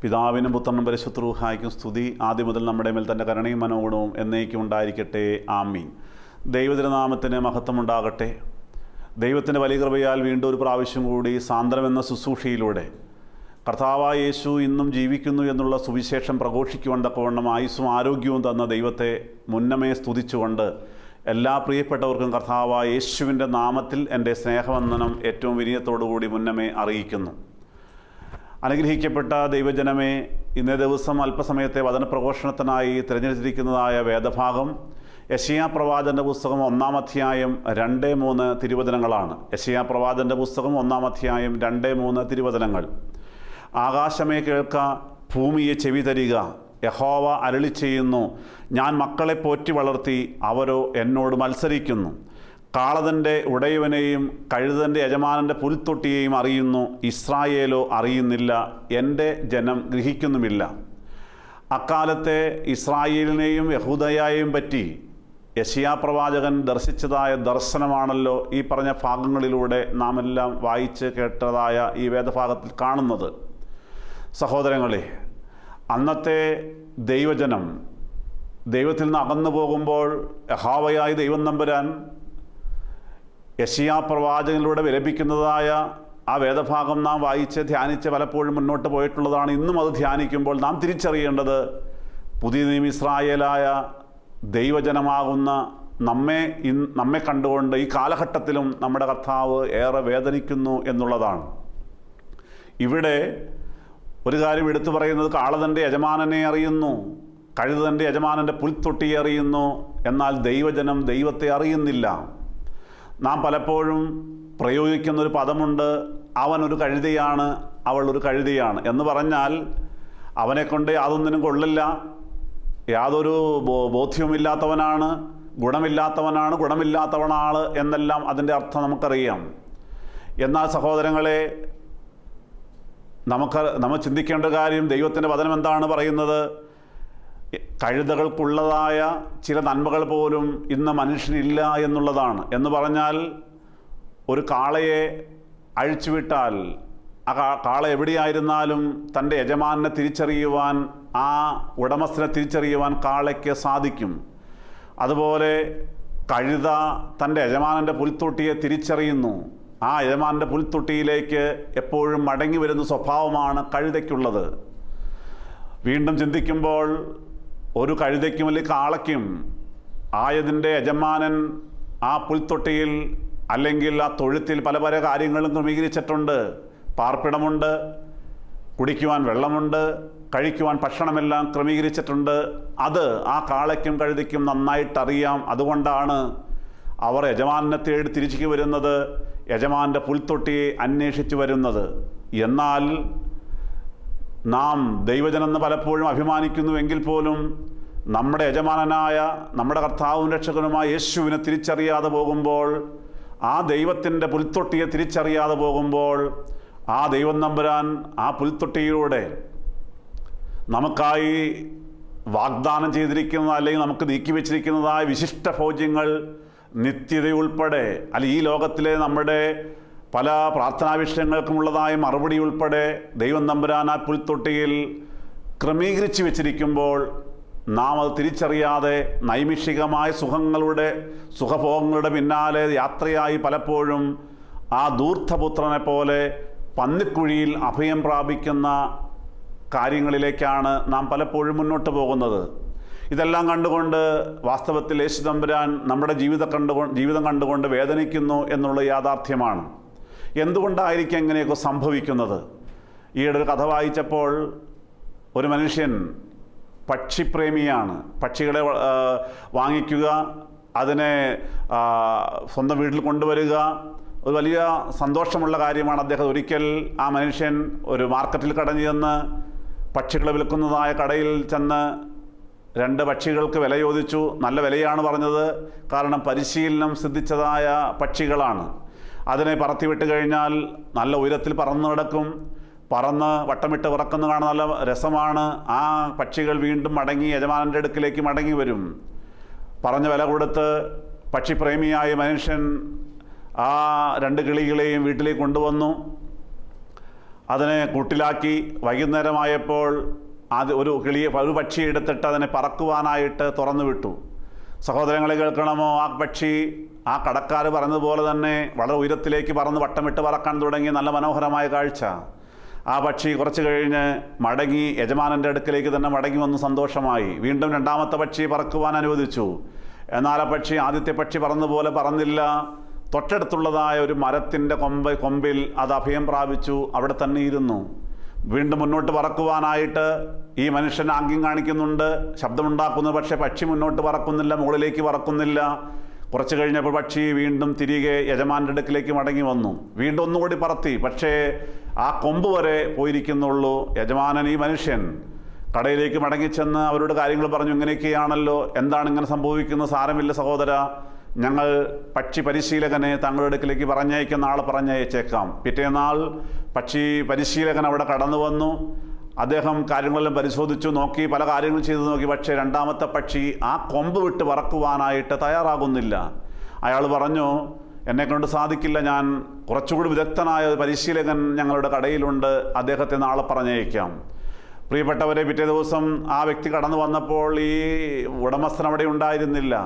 പിതാവിനും പുത്രനും പരിശുദ്ധ റൂഹായ്ക്കും സ്തുതി. ആദ്യം മുതൽ നമ്മുടെ മേൽ തൻ്റെ കരുണയും മനോഗുണവും എന്നേക്കും ഉണ്ടായിരിക്കട്ടെ. ആമീൻ. ദൈവതിരുനാമത്തിന് മഹത്വമുണ്ടാകട്ടെ. ദൈവത്തിൻ്റെ വലിയ കൃപയാൽ വീണ്ടും ഒരു പ്രാവശ്യം കൂടി സാന്ദ്രമെന്ന ശുശ്രൂഷയിലൂടെ കർത്താവായ യേശു ഇന്നും ജീവിക്കുന്നു എന്നുള്ള സുവിശേഷം പ്രഘോഷിക്കുവാൻ തക്കവണ്ണം ആയുസ്സും ആരോഗ്യവും തന്ന ദൈവത്തെ മുന്നമേ സ്തുതിച്ചുകൊണ്ട് എല്ലാ പ്രിയപ്പെട്ടവർക്കും കർത്താവായ യേശുവിൻ്റെ നാമത്തിൽ എൻ്റെ സ്നേഹവന്ദനം ഏറ്റവും വിനയത്തോടുകൂടി മുന്നമേ അറിയിക്കുന്നു. അനുഗ്രഹിക്കപ്പെട്ട ദൈവജനമേ, ഇന്നേ ദിവസം അല്പസമയത്തെ വചനപ്രഘോഷണത്തിനായി തിരഞ്ഞെടുത്തിരിക്കുന്നതായ വേദഭാഗം യെശയ്യാ പ്രവാചകൻ്റെ പുസ്തകം 1-ാം അധ്യായം 2-3 തിരുവചനങ്ങളാണ്. യെശയ്യാ പ്രവാചകൻ്റെ പുസ്തകം 1-ാം അധ്യായം 2-3 തിരുവചനങ്ങൾ. ആകാശമേ കേൾക്ക, ഭൂമിയെ ചെവി തരിക, യഹോവ അരുളി ചെയ്യുന്നു, ഞാൻ മക്കളെ പോറ്റി വളർത്തി, അവരോ എന്നോട് മത്സരിക്കുന്നു. കാളതൻ്റെ ഉടയവനെയും കഴുതൻ്റെ യജമാനൻ്റെ പുൽത്തൊട്ടിയെയും അറിയുന്നു, ഇസ്രായേലോ അറിയുന്നില്ല, എൻ്റെ ജനം ഗ്രഹിക്കുന്നുമില്ല. അക്കാലത്തെ ഇസ്രായേലിനെയും യഹൂദയെയും പറ്റി യെശയ്യാ പ്രവാചകൻ ദർശിച്ചതായ ദർശനമാണല്ലോ ഈ പറഞ്ഞ ഭാഗങ്ങളിലൂടെ നാം എല്ലാം വായിച്ച് കേട്ടതായ ഈ വേദഭാഗത്തിൽ കാണുന്നത്. സഹോദരങ്ങളെ, അന്നത്തെ ദൈവജനം ദൈവത്തിൽ നിന്ന് അകന്നു പോകുമ്പോൾ യഹോവയായ ദൈവം തമ്പുരാൻ യെശയ്യാ പ്രവാചകനിലൂടെ വിലപിക്കുന്നതായ ആ വേദഭാഗം നാം വായിച്ച് ധ്യാനിച്ച് പലപ്പോഴും മുന്നോട്ട് പോയിട്ടുള്ളതാണ്. ഇന്നും അത് ധ്യാനിക്കുമ്പോൾ നാം തിരിച്ചറിയേണ്ടത് പുതിയ നിയമ ഇസ്രായേലായ ദൈവജനമാകുന്ന നമ്മെ കണ്ടുകൊണ്ട് ഈ കാലഘട്ടത്തിലും നമ്മുടെ കർത്താവ് ഏറെ വേദനിക്കുന്നു എന്നുള്ളതാണ്. ഇവിടെ ഒരു കാര്യം എടുത്തു പറയുന്നത്, കാളതൻ്റെ യജമാനനെ അറിയുന്നു, കഴുതൻ്റെ യജമാനൻ്റെ പുൽത്തൊട്ടിയെ അറിയുന്നു, എന്നാൽ ദൈവജനം ദൈവത്തെ അറിയുന്നില്ല. നാം പലപ്പോഴും പ്രയോഗിക്കുന്നൊരു പദമുണ്ട്, അവനൊരു കഴുതയാണ്, അവൾ ഒരു കഴുതയാണ് എന്ന് പറഞ്ഞാൽ അവനെക്കൊണ്ട് യാതൊന്നിനും കൊള്ളില്ല, യാതൊരു ബോധ്യവുമില്ലാത്തവനാണ്, ഗുണമില്ലാത്തവനാണ് എന്നെല്ലാം അതിൻ്റെ അർത്ഥം നമുക്കറിയാം. എന്നാൽ സഹോദരങ്ങളെ, നമ്മൾ ചിന്തിക്കേണ്ട കാര്യം, ദൈവത്തിൻ്റെ വചനം എന്താണ് പറയുന്നത്? കഴുതകൾക്കുള്ളതായ ചില നന്മകൾ പോലും ഇന്ന് മനുഷ്യനില്ല എന്നുള്ളതാണ്. എന്ന് പറഞ്ഞാൽ, ഒരു കാളയെ അഴിച്ചുവിട്ടാൽ ആ കാള എവിടെയായിരുന്നാലും തൻ്റെ യജമാനെ തിരിച്ചറിയുവാൻ, ആ ഉടമസ്ഥനെ തിരിച്ചറിയുവാൻ കാളയ്ക്ക് സാധിക്കും. അതുപോലെ കഴുത തൻ്റെ യജമാനൻ്റെ പുൽത്തൊട്ടിയെ തിരിച്ചറിയുന്നു. ആ യജമാനൻ്റെ പുൽത്തൊട്ടിയിലേക്ക് എപ്പോഴും മടങ്ങി വരുന്ന സ്വഭാവമാണ് കഴുതയ്ക്കുള്ളത്. വീണ്ടും ചിന്തിക്കുമ്പോൾ, ഒരു കഴുതയ്ക്കും അല്ലെങ്കിൽ കാളയ്ക്കും ആയതിൻ്റെ യജമാനൻ ആ പുൽത്തൊട്ടിയിൽ അല്ലെങ്കിൽ ആ തൊഴുത്തിൽ പല പല കാര്യങ്ങളും ക്രമീകരിച്ചിട്ടുണ്ട്. പാർപ്പിടമുണ്ട്, കുടിക്കുവാൻ വെള്ളമുണ്ട്, കഴിക്കുവാൻ ഭക്ഷണമെല്ലാം ക്രമീകരിച്ചിട്ടുണ്ട്. അത് ആ കാളയ്ക്കും കഴുതയ്ക്കും നന്നായിട്ടറിയാം. അതുകൊണ്ടാണ് അവർ യജമാനെ തേടി തിരിച്ചു വരുന്നത്, യജമാൻ്റെ പുൽത്തൊട്ടിയെ അന്വേഷിച്ചു വരുന്നത്. എന്നാൽ നാം ദൈവജനെന്ന് പലപ്പോഴും അഭിമാനിക്കുന്നുവെങ്കിൽ പോലും നമ്മുടെ യജമാനനായ നമ്മുടെ കർത്താവും രക്ഷകനുമായ യേശുവിനെ തിരിച്ചറിയാതെ പോകുമ്പോൾ, ആ ദൈവത്തിൻ്റെ പുൽത്തൊട്ടിയെ തിരിച്ചറിയാതെ പോകുമ്പോൾ, ആ ദൈവം തമ്പുരാൻ ആ പുൽത്തൊട്ടിയിലൂടെ നമുക്കായി വാഗ്ദാനം ചെയ്തിരിക്കുന്ന അല്ലെങ്കിൽ നമുക്ക് നീക്കി വെച്ചിരിക്കുന്നതായ വിശിഷ്ട ഭോജ്യങ്ങൾ, നിത്യതയുൾപ്പെടെ അല്ലെങ്കിൽ ഈ ലോകത്തിലെ നമ്മുടെ പല പ്രാർത്ഥനാ വിഷയങ്ങൾക്കുമുള്ളതായ മറുപടി ഉൾപ്പെടെ ദൈവം തമ്പുരാൻ ആ പുൽത്തൊട്ടിയിൽ ക്രമീകരിച്ച് വെച്ചിരിക്കുമ്പോൾ, നാം അത് തിരിച്ചറിയാതെ നൈമിഷികമായ സുഖഭോഗങ്ങളുടെ പിന്നാലെ യാത്രയായി പലപ്പോഴും ആ ധൂർത്തപുത്രനെ പോലെ പന്നിക്കുഴിയിൽ അഭയം പ്രാപിക്കുന്ന കാര്യങ്ങളിലേക്കാണ് നാം പലപ്പോഴും മുന്നോട്ട് പോകുന്നത്. ഇതെല്ലാം കണ്ടുകൊണ്ട് വാസ്തവത്തിൽ യേശു തമ്പുരാൻ നമ്മുടെ ജീവിതം കണ്ടുകൊണ്ട് വേദനിക്കുന്നു എന്നുള്ള യാഥാർത്ഥ്യമാണ്. എന്തുകൊണ്ടായിരിക്കും ഇങ്ങനെയൊക്കെ സംഭവിക്കുന്നത്? ഈയിടെ ഒരു കഥ വായിച്ചപ്പോൾ, ഒരു മനുഷ്യൻ പക്ഷിപ്രേമിയാണ്. പക്ഷികളെ വാങ്ങിക്കുക, അതിനെ സ്വന്തം വീട്ടിൽ കൊണ്ടുവരിക ഒരു വലിയ സന്തോഷമുള്ള കാര്യമാണ്. അദ്ദേഹം ഒരിക്കൽ ആ മനുഷ്യൻ ഒരു മാർക്കറ്റിൽ കടന്നു ചെന്ന് പക്ഷികളെ വിൽക്കുന്നതായ കടയിൽ ചെന്ന് 2 പക്ഷികൾക്ക് വില ചോദിച്ചു. നല്ല വിലയാണ് പറഞ്ഞത്, കാരണം പരിശീലനം സിദ്ധിച്ചതായ പക്ഷികളാണ്. അതിനെ പറത്തിവിട്ട് കഴിഞ്ഞാൽ നല്ല ഉയരത്തിൽ പറന്ന് കിടക്കും, പറന്ന് വട്ടമിട്ട് പറക്കുന്ന കാണാൻ നല്ല രസമാണ്. ആ പക്ഷികൾ വീണ്ടും മടങ്ങി യജമാനൻ്റെ അടുക്കിലേക്ക് മടങ്ങി വരും. പറഞ്ഞ വില കൊടുത്ത് പക്ഷിപ്രേമിയായ മനുഷ്യൻ ആ 2 കിളികളെയും വീട്ടിലേക്ക് കൊണ്ടുവന്നു. അതിനെ കൂട്ടിലാക്കി. വൈകുന്നേരമായപ്പോൾ ഒരു പക്ഷി എടുത്തിട്ട് അതിനെ പറക്കുവാനായിട്ട് തുറന്നു വിട്ടു. സഹോദരങ്ങളെ കേൾക്കണമോ, ആ പക്ഷി ആ കടക്കാർ പറഞ്ഞതുപോലെ തന്നെ വളരെ ഉയരത്തിലേക്ക് പറന്ന് വട്ടമിട്ട് പറക്കാൻ തുടങ്ങി. നല്ല മനോഹരമായ കാഴ്ച. ആ പക്ഷി കുറച്ച് കഴിഞ്ഞ് മടങ്ങി യജമാനൻ്റെ അടുക്കലേക്ക് തന്നെ മടങ്ങി വന്ന് സന്തോഷമായി. വീണ്ടും രണ്ടാമത്തെ പക്ഷി പറക്കുവാൻ അനുവദിച്ചു. എന്നാൽ ആ പക്ഷി ആദ്യത്തെ പക്ഷി പറന്നതുപോലെ പറന്നില്ല. തൊട്ടടുത്തുള്ളതായ ഒരു മരത്തിൻ്റെ കൊമ്പിൽ അത് അഭയം പ്രാപിച്ചു, അവിടെ തന്നെ ഇരുന്നു. വീണ്ടും മുന്നോട്ട് പറക്കുവാനായിട്ട് ഈ മനുഷ്യൻ ആംഗ്യം കാണിക്കുന്നുണ്ട്, ശബ്ദമുണ്ടാക്കുന്നു. പക്ഷേ പക്ഷി മുന്നോട്ട് പറക്കുന്നില്ല, മുകളിലേക്ക് പറക്കുന്നില്ല. കുറച്ച് കഴിഞ്ഞപ്പോൾ പക്ഷി വീണ്ടും തിരികെ യജമാൻ്റെ അടുക്കിലേക്ക് മടങ്ങി വന്നു. വീണ്ടും ഒന്നുകൂടി പറത്തി, പക്ഷേ ആ കൊമ്പ് വരെ പോയിരിക്കുന്നുള്ളൂ. യജമാനൻ ഈ മനുഷ്യൻ കടയിലേക്ക് മടങ്ങിച്ചെന്ന് അവരോട് കാര്യങ്ങൾ പറഞ്ഞു. ഇങ്ങനെയൊക്കെയാണല്ലോ, എന്താണ് ഇങ്ങനെ സംഭവിക്കുന്നത്? സാരമില്ല സഹോദര, ഞങ്ങൾ പക്ഷി പരിശീലകനെ താങ്കളുടെ അടുക്കിലേക്ക് പറഞ്ഞയക്കുന്ന ആളെ പറഞ്ഞയച്ചേക്കാം. പിറ്റേന്നാൾ പക്ഷി പരിശീലകൻ അവിടെ കടന്നു വന്നു. അദ്ദേഹം കാര്യങ്ങളെല്ലാം പരിശോധിച്ചു നോക്കി, പല കാര്യങ്ങൾ ചെയ്തു നോക്കി. പക്ഷേ രണ്ടാമത്തെ പക്ഷി ആ കൊമ്പ് വിട്ട് പറക്കുവാനായിട്ട് തയ്യാറാകുന്നില്ല. അയാൾ പറഞ്ഞു, എന്നെക്കൊണ്ട് സാധിക്കില്ല, ഞാൻ കുറച്ചുകൂടി വിദഗ്ധനായ പരിശീലകൻ ഞങ്ങളുടെ കടയിലുണ്ട്, അദ്ദേഹത്തെ നാളെ പറഞ്ഞയക്കാം. പ്രിയപ്പെട്ടവരെ, പിറ്റേ ദിവസം ആ വ്യക്തി കടന്നു വന്നപ്പോൾ ഈ ഉടമസ്ഥൻ അവിടെ ഉണ്ടായിരുന്നില്ല.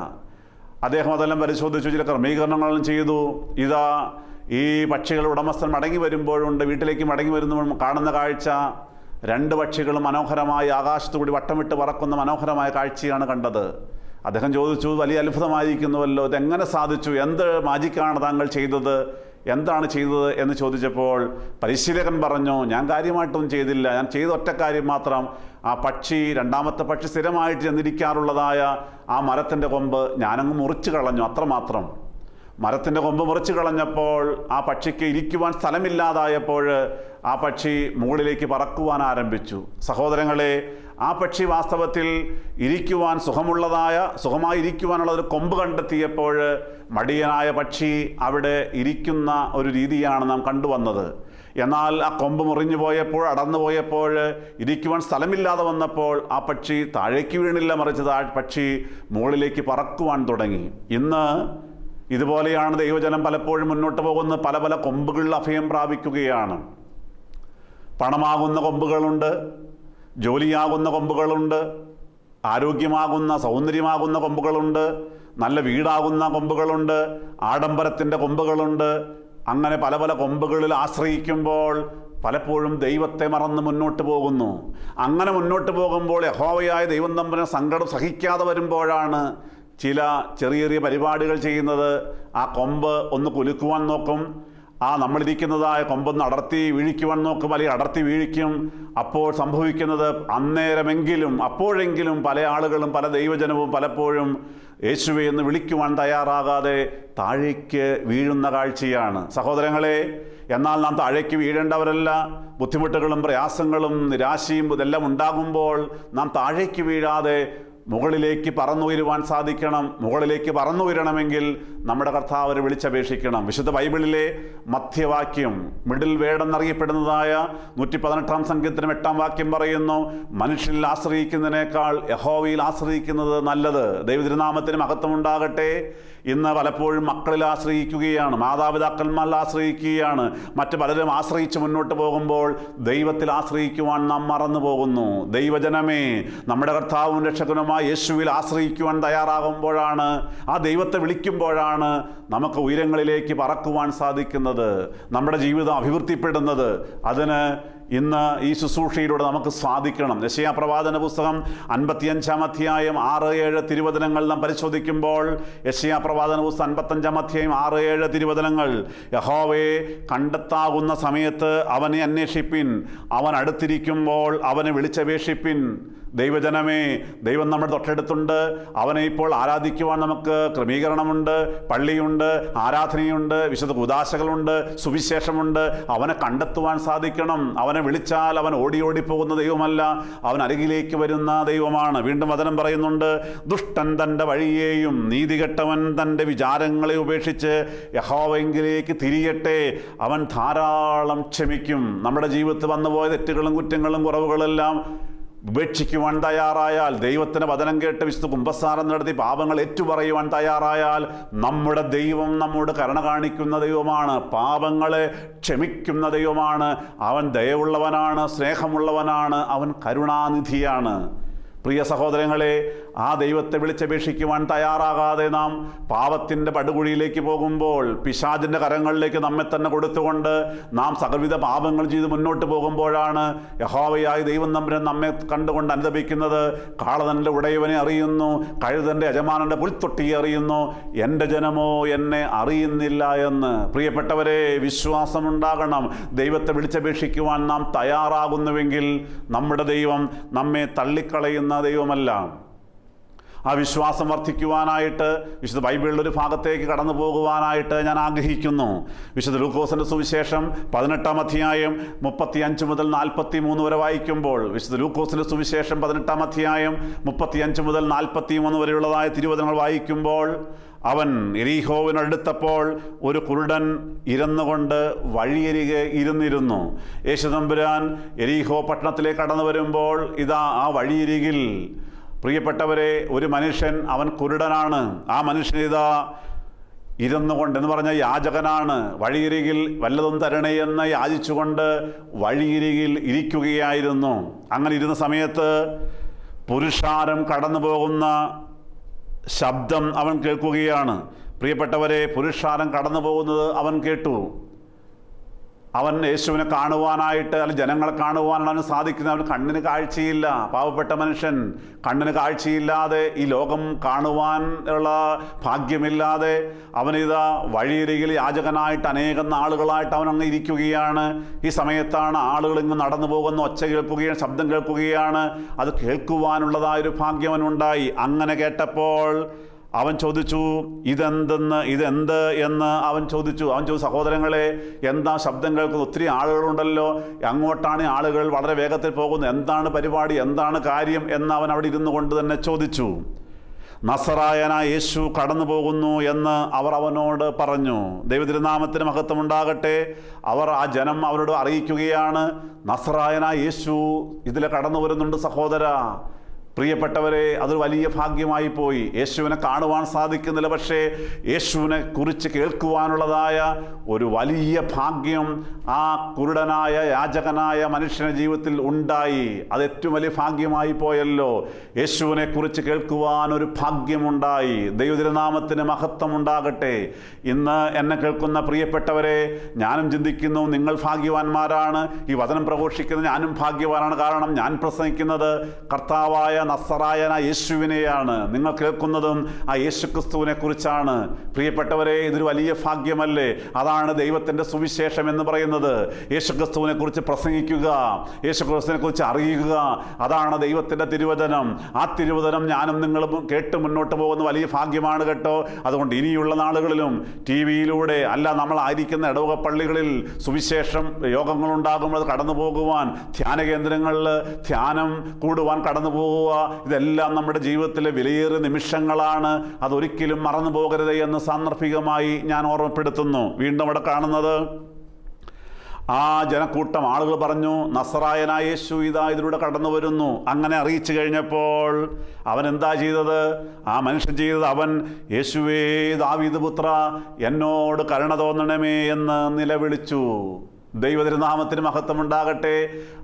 അദ്ദേഹം അതെല്ലാം പരിശോധിച്ചു, ചില ക്രമീകരണങ്ങളും ചെയ്തു. ഇതാ ഈ പക്ഷികളുടെ ഉടമസ്ഥൻ മടങ്ങി വരുമ്പോഴുണ്ട്, വീട്ടിലേക്ക് മടങ്ങി വരുമ്പോൾ കാണുന്ന കാഴ്ച, രണ്ട് പക്ഷികളും മനോഹരമായി ആകാശത്തുകൂടി വട്ടമിട്ട് പറക്കുന്ന മനോഹരമായ കാഴ്ചയാണ് കണ്ടത്. അദ്ദേഹം ചോദിച്ചു, വലിയ അത്ഭുതമായിരിക്കുന്നുവല്ലോ, ഇതെങ്ങനെ സാധിച്ചു? എന്ത് മാജിക്കാണ് താങ്കൾ ചെയ്തത്? എന്താണ് ചെയ്തത് എന്ന് ചോദിച്ചപ്പോൾ പരിശീലകൻ പറഞ്ഞു, ഞാൻ കാര്യമായിട്ടൊന്നും ചെയ്തില്ല, ഞാൻ ചെയ്ത ഒറ്റ കാര്യം മാത്രം, ആ പക്ഷി, രണ്ടാമത്തെ പക്ഷി സ്ഥിരമായിട്ട് ചെന്നിരിക്കാറുള്ളതായ ആ മരത്തിൻ്റെ കൊമ്പ് ഞാനങ്ങ് മുറിച്ചു കളഞ്ഞു, അത്രമാത്രം. മരത്തിൻ്റെ കൊമ്പ് മുറിച്ചു കളഞ്ഞപ്പോൾ ആ പക്ഷിക്ക് ഇരിക്കുവാൻ സ്ഥലമില്ലാതായപ്പോൾ ആ പക്ഷി മുകളിലേക്ക് പറക്കുവാൻ ആരംഭിച്ചു. സഹോദരങ്ങളെ, ആ പക്ഷി വാസ്തവത്തിൽ സുഖമായി ഇരിക്കുവാനുള്ള ഒരു കൊമ്പ് കണ്ടെത്തിയപ്പോൾ മടിയനായ പക്ഷി അവിടെ ഇരിക്കുന്ന ഒരു രീതിയാണ് നാം കണ്ടുവന്നത്. എന്നാൽ ആ കൊമ്പ് മുറിഞ്ഞു പോയപ്പോൾ, അടർന്നു പോയപ്പോൾ, ഇരിക്കുവാൻ സ്ഥലമില്ലാതെ വന്നപ്പോൾ ആ പക്ഷി താഴേക്ക് വീണില്ല, മറിച്ച് പക്ഷി മുകളിലേക്ക് പറക്കുവാൻ തുടങ്ങി. ഇന്ന് ഇതുപോലെയാണ് ദൈവജനം പലപ്പോഴും മുന്നോട്ട് പോകുന്ന പല പല കൊമ്പുകളിൽ അഭയം പ്രാപിക്കുകയാണ്. പണമാകുന്ന കൊമ്പുകളുണ്ട്, ജോലിയാകുന്ന കൊമ്പുകളുണ്ട്, ആരോഗ്യമാകുന്ന സൗന്ദര്യമാകുന്ന കൊമ്പുകളുണ്ട്, നല്ല വീടാകുന്ന കൊമ്പുകളുണ്ട്, ആഡംബരത്തിൻ്റെ കൊമ്പുകളുണ്ട്. അങ്ങനെ പല പല കൊമ്പുകളിൽ ആശ്രയിക്കുമ്പോൾ പലപ്പോഴും ദൈവത്തെ മറന്ന് മുന്നോട്ട് പോകുന്നു. അങ്ങനെ മുന്നോട്ട് പോകുമ്പോൾ യഹോവയായ ദൈവം തമ്പുരാൻ സങ്കടം സഹിക്കാതെ വരുമ്പോഴാണ് ചില ചെറിയ ചെറിയ പരിപാടികൾ ചെയ്യുന്നത്. ആ കൊമ്പ് ഒന്ന് കുലുക്കുവാൻ നോക്കും, ആ നമ്മളിരിക്കുന്നതായ കൊമ്പൊന്ന് അടർത്തി വീഴിക്കുവാൻ നോക്കും, അല്ലെങ്കിൽ അടർത്തി വീഴിക്കും. അപ്പോൾ സംഭവിക്കുന്നത് അപ്പോഴെങ്കിലും പല ആളുകളും പല ദൈവജനവും പലപ്പോഴും യേശുവെ എന്ന് വിളിക്കുവാൻ തയ്യാറാകാതെ താഴേക്ക് വീഴുന്ന കാഴ്ചയാണ്. സഹോദരങ്ങളെ, എന്നാൽ നാം താഴേക്ക് വീഴേണ്ടവരല്ല. ബുദ്ധിമുട്ടുകളും പ്രയാസങ്ങളും നിരാശയും ഇതെല്ലാം ഉണ്ടാകുമ്പോൾ നാം താഴേക്ക് വീഴാതെ മുകളിലേക്ക് പറന്നുയരുവാൻ സാധിക്കണം. മുകളിലേക്ക് പറന്നുയരണമെങ്കിൽ നമ്മുടെ കർത്താവിനെ വിളിച്ചപേക്ഷിക്കണം. വിശുദ്ധ ബൈബിളിലെ മധ്യവാക്യം, മിഡിൽ വേർഡ് എന്നറിയപ്പെടുന്നതായ 118-ാം സങ്കീർത്തനം 8-ാം വാക്യം പറയുന്നു, മനുഷ്യനിൽ ആശ്രയിക്കുന്നതിനേക്കാൾ യഹോവയിൽ ആശ്രയിക്കുന്നത് നല്ലത്. ദൈവതിരുനാമത്തിന് മഹത്വമുണ്ടാകട്ടെ. ഇന്ന് പലപ്പോഴും മക്കളിൽ ആശ്രയിക്കുകയാണ്, മാതാപിതാക്കന്മാരിൽ ആശ്രയിക്കുകയാണ്, മറ്റ് പലരും ആശ്രയിച്ച് മുന്നോട്ട് പോകുമ്പോൾ ദൈവത്തിൽ ആശ്രയിക്കുവാൻ നാം മറന്നു പോകുന്നു. ദൈവജനമേ, നമ്മുടെ കർത്താവും രക്ഷകനുമായ യേശുവിൽ ആശ്രയിക്കുവാൻ തയ്യാറാകുമ്പോഴാണ്, ആ ദൈവത്തെ വിളിക്കുമ്പോഴാണ് നമുക്ക് ഉയരങ്ങളിലേക്ക് പറക്കുവാൻ സാധിക്കുന്നത്, നമ്മുടെ ജീവിതം അഭിവൃദ്ധിപ്പെടുന്നത്. അതിന് ഇന്ന് ഈ ശുശ്രൂഷയിലൂടെ നമുക്ക് സാധിക്കണം. യെശയ്യാ പ്രവാചന പുസ്തകം 55-ാം അധ്യായം 6-7 തിരുവചനങ്ങൾ നാം പരിശോധിക്കുമ്പോൾ, യെശയ്യാ പ്രവാചന പുസ്തകം 55-ാം അധ്യായം 6-7 തിരുവചനങ്ങൾ, യഹോവയെ കണ്ടെത്താകുന്ന സമയത്ത് അവനെ അന്വേഷിപ്പിൻ, അവൻ അടുത്തിരിക്കുമ്പോൾ അവനെ വിളിച്ചപേക്ഷിപ്പിൻ. ദൈവജനമേ, ദൈവം നമ്മുടെ തൊട്ടടുത്തുണ്ട്. അവനെ ഇപ്പോൾ ആരാധിക്കുവാൻ നമുക്ക് ക്രമീകരണമുണ്ട്, പള്ളിയുണ്ട്, ആരാധനയുണ്ട്, വിശുദ്ധ കൂദാശകളുണ്ട്, സുവിശേഷമുണ്ട്. അവനെ കണ്ടെത്തുവാൻ സാധിക്കണം. അവനെ വിളിച്ചാൽ അവൻ ഓടി പോകുന്ന ദൈവമല്ല, അവൻ അരികിലേക്ക് വരുന്ന ദൈവമാണ്. വീണ്ടും വചനം പറയുന്നുണ്ട്, ദുഷ്ടൻ തൻ്റെ വഴിയെയും നീതികെട്ടവൻ തൻ്റെ വിചാരങ്ങളെ ഉപേക്ഷിച്ച് യഹോവയെങ്കിലേക്ക് തിരിയട്ടെ, അവൻ ധാരാളം ക്ഷമിക്കും. നമ്മുടെ ജീവിതത്തിൽ വന്നുപോയ തെറ്റുകളും കുറ്റങ്ങളും കുറവുകളെല്ലാം ഉപേക്ഷിക്കുവാൻ തയ്യാറായാൽ, ദൈവത്തിൻ്റെ വചനം കേട്ട് വിശുദ്ധ കുമ്പസാരം നടത്തി പാപങ്ങൾ ഏറ്റുപറയുവാൻ തയ്യാറായാൽ, നമ്മുടെ ദൈവം നമ്മോട് കരുണ കാണിക്കുന്ന ദൈവമാണ്, പാപങ്ങളെ ക്ഷമിക്കുന്ന ദൈവമാണ്. അവൻ ദയവുള്ളവനാണ്, സ്നേഹമുള്ളവനാണ്, അവൻ കരുണാനിധിയാണ്. പ്രിയ സഹോദരങ്ങളെ, ആ ദൈവത്തെ വിളിച്ചപേക്ഷിക്കുവാൻ തയ്യാറാകാതെ നാം പാപത്തിൻ്റെ പടുകുഴിയിലേക്ക് പോകുമ്പോൾ, പിശാചിൻ്റെ കരങ്ങളിലേക്ക് നമ്മെ തന്നെ കൊടുത്തുകൊണ്ട് നാം സകലവിധ പാപങ്ങൾ ചെയ്ത് മുന്നോട്ട് പോകുമ്പോഴാണ് യഹോവയായ ദൈവം തമ്പുരാൻ നമ്മെ കണ്ടുകൊണ്ട് അനുദപിക്കുന്നത്. കാളതൻ്റെ ഉടയവനെ അറിയുന്നു, കഴുതൻ്റെ യജമാനൻ്റെ പുൽത്തൊട്ടിയെ അറിയുന്നു, എൻ്റെ ജനമോ എന്നെ അറിയുന്നില്ല എന്ന്. പ്രിയപ്പെട്ടവരെ, വിശ്വാസമുണ്ടാകണം. ദൈവത്തെ വിളിച്ചപേക്ഷിക്കുവാൻ നാം തയ്യാറാകുന്നുവെങ്കിൽ നമ്മുടെ ദൈവം നമ്മെ തള്ളിക്കളയുന്ന ദൈവമല്ല. ആ വിശ്വാസം വർദ്ധിക്കുവാനായിട്ട് വിശുദ്ധ ബൈബിളിൻ്റെ ഒരു ഭാഗത്തേക്ക് കടന്നു പോകുവാനായിട്ട് ഞാൻ ആഗ്രഹിക്കുന്നു. വിശുദ്ധ ലൂക്കോസിൻ്റെ സുവിശേഷം 18-ാം അധ്യായം 35 മുതൽ 43 വരെ വായിക്കുമ്പോൾ, വിശുദ്ധ ലൂക്കോസിൻ്റെ സുവിശേഷം 18-ാം അധ്യായം 35 മുതൽ 43 വരെയുള്ളതായ തിരുവചനങ്ങൾ വായിക്കുമ്പോൾ, അവൻ യെരിഹോവിനടുത്തപ്പോൾ ഒരു കുരുടൻ ഇരുന്നുകൊണ്ട് വഴിയരികെ ഇരുന്നിരുന്നു. യേശുതമ്പുരാൻ യെരിഹോ പട്ടണത്തിലേക്ക് കടന്നു വരുമ്പോൾ ഇതാ ആ വഴിയരികിൽ, പ്രിയപ്പെട്ടവരെ, ഒരു മനുഷ്യൻ, അവൻ കുരുടനാണ്. ആ മനുഷ്യൻ ഇതാ ഇരുന്നു കൊണ്ട്, എന്ന് പറഞ്ഞ യാചകനാണ്, വഴിയരികിൽ വല്ലതും തരണേ എന്ന് യാചിച്ചുകൊണ്ട് വഴിയരികിൽ ഇരിക്കുകയായിരുന്നു. അങ്ങനെ ഇരുന്ന സമയത്ത് പുരുഷാരം കടന്നു പോകുന്ന ശബ്ദം അവൻ കേൾക്കുകയാണ്. പ്രിയപ്പെട്ടവരെ, പുരുഷാരം കടന്നു പോകുന്നത് അവൻ കേട്ടു. അവൻ യേശുവിനെ കാണുവാനായിട്ട്, അല്ലെങ്കിൽ ജനങ്ങളെ കാണുവാനാണ് അവന് സാധിക്കുന്നത്. അവന് കണ്ണിന് കാഴ്ചയില്ല. പാവപ്പെട്ട മനുഷ്യൻ കണ്ണിന് കാഴ്ചയില്ലാതെ, ഈ ലോകം കാണുവാൻ ഉള്ള ഭാഗ്യമില്ലാതെ അവനിതാ വഴിയരികിൽ യാചകനായിട്ട് അനേകം നാളുകളായിട്ട് അവൻ അങ്ങ് ഇരിക്കുകയാണ്. ഈ സമയത്താണ് ആളുകൾ ഇങ്ങ് നടന്നു പോകുന്ന ഒച്ച കേൾക്കുകയാണ്, ശബ്ദം കേൾക്കുകയാണ്. അത് കേൾക്കുവാനുള്ളതായൊരു ഭാഗ്യം അവനുണ്ടായി. അങ്ങനെ കേട്ടപ്പോൾ അവൻ ചോദിച്ചു, ഇതെന്ത് എന്ന് അവൻ ചോദിച്ചു. സഹോദരങ്ങളെ, എന്താ ശബ്ദം കേൾക്കുന്നത്? ഒത്തിരി ആളുകളുണ്ടല്ലോ, അങ്ങോട്ടാണ് ആളുകൾ വളരെ വേഗത്തിൽ പോകുന്നത്, എന്താണ് പരിപാടി, എന്താണ് കാര്യം എന്ന് അവൻ അവിടെ ഇരുന്നു കൊണ്ട് തന്നെ ചോദിച്ചു. നസറായനായ യേശു കടന്നു പോകുന്നു എന്ന് അവർ അവനോട് പറഞ്ഞു. ദൈവതിരുനാമത്തിന് മഹത്വം ഉണ്ടാകട്ടെ. അവർ, ആ ജനം അവരോട് അറിയിക്കുകയാണ്, നസറായനായ യേശു ഇതിലെ കടന്നു വരുന്നുണ്ട് സഹോദര. പ്രിയപ്പെട്ടവരെ, അതൊരു വലിയ ഭാഗ്യമായി പോയി. യേശുവിനെ കാണുവാൻ സാധിക്കുന്നില്ല, പക്ഷേ യേശുവിനെ കുറിച്ച് കേൾക്കുവാനുള്ളതായ ഒരു വലിയ ഭാഗ്യം ആ കുരുടനായ യാചകനായ മനുഷ്യന്റെ ജീവിതത്തിൽ ഉണ്ടായി. അത് ഏറ്റവും വലിയ ഭാഗ്യമായി പോയല്ലോ. യേശുവിനെ കുറിച്ച് കേൾക്കുവാൻ ഒരു ഭാഗ്യമുണ്ടായി. ദൈവതിരുനാമത്തിന് മഹത്വം ഉണ്ടാകട്ടെ. ഇന്ന് എന്നെ കേൾക്കുന്ന പ്രിയപ്പെട്ടവരെ, ഞാനും ചിന്തിക്കുന്നു, നിങ്ങൾ ഭാഗ്യവാന്മാരാണ്. ഈ വചനം പ്രഘോഷിക്കുന്ന ഞാനും ഭാഗ്യവാനാണ്. കാരണം ഞാൻ പ്രസംഗിക്കുന്നത് കർത്താവായ നസറായന യേശുവിനെയാണ്. നിങ്ങൾ കേൾക്കുന്നതും ആ യേശു ക്രിസ്തുവിനെ കുറിച്ചാണ്. പ്രിയപ്പെട്ടവരെ, ഇതൊരു വലിയ ഭാഗ്യമല്ലേ? അതാണ് ദൈവത്തിൻ്റെ സുവിശേഷം എന്ന് പറയുന്നത്. യേശു ക്രിസ്തുവിനെ കുറിച്ച് പ്രസംഗിക്കുക, യേശു ക്രിസ്തുവിനെ കുറിച്ച് അറിയുക, അതാണ് ദൈവത്തിൻ്റെ തിരുവചനം. ആ തിരുവചനം ഞാനും നിങ്ങളും കേട്ട് മുന്നോട്ട് പോകുന്ന വലിയ ഭാഗ്യമാണ് കേട്ടോ. അതുകൊണ്ട് ഇനിയുള്ള നാളുകളിലും ടി വിയിലൂടെ അല്ല, നമ്മളായിരിക്കുന്ന ഇടവക പള്ളികളിൽ സുവിശേഷം യോഗങ്ങളുണ്ടാകുമ്പോൾ അത് കടന്നു പോകുവാൻ, ധ്യാന കേന്ദ്രങ്ങളിൽ ധ്യാനം കൂടുവാൻ കടന്നു പോകുക, ഇതെല്ലാം നമ്മുടെ ജീവിതത്തിലെ വിലയേറിയ നിമിഷങ്ങളാണ്. അതൊരിക്കലും മറന്നു പോകരുത് എന്ന് സാന്ദർഭികമായി ഞാൻ ഓർമ്മപ്പെടുത്തുന്നു. വീണ്ടും അവിടെ കാണുന്നത്, ആ ജനക്കൂട്ടം ആളുകൾ പറഞ്ഞു, നസറായനായ യേശു ഇതാ ഇതിലൂടെ കടന്നു വരുന്നു. അങ്ങനെ അറിയിച്ചു കഴിഞ്ഞപ്പോൾ അവൻ എന്താ ചെയ്തത്? ആ മനുഷ്യൻ ചെയ്തത്, അവൻ യേശുവേ ദാവീദ് പുത്ര, എന്നോട് കരുണ തോന്നണമേ എന്ന് നിലവിളിച്ചു. ദൈവതിരുനാമത്തിന് മഹത്വമുണ്ടാകട്ടെ.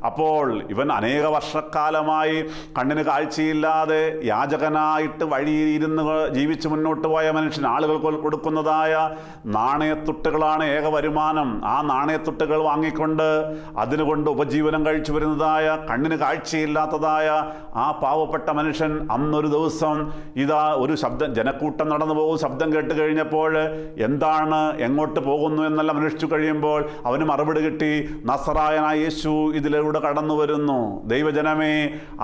അപ്പോൾ ഇവൻ അനേക വർഷക്കാലമായി കണ്ണിന് കാഴ്ചയില്ലാതെ യാചകനായിട്ട് വഴിയിരുന്ന് ജീവിച്ച് മുന്നോട്ട് പോയ മനുഷ്യൻ, ആളുകൾ കൊടുക്കുന്നതായ നാണയത്തുട്ടുകളാണ് ഏക വരുമാനം. ആ നാണയത്തുട്ടുകൾ വാങ്ങിക്കൊണ്ട് അതിനുകൊണ്ട് ഉപജീവനം കഴിച്ചു വരുന്നതായ കണ്ണിന് കാഴ്ചയില്ലാത്തതായ ആ പാവപ്പെട്ട മനുഷ്യൻ അന്നൊരു ദിവസം ഇതാ ഒരു ശബ്ദം, ജനക്കൂട്ടം നടന്നു പോകും, ശബ്ദം കേട്ട് കഴിഞ്ഞപ്പോൾ എന്താണ്, എങ്ങോട്ട് പോകുന്നു എന്നെല്ലാം അന്വേഷിച്ചു കഴിയുമ്പോൾ അവന് മറുപടി കിട്ടി, നസറായനായ യേശു ഇതിലൂടെ കടന്നു വരുന്നു. ദൈവജനമേ,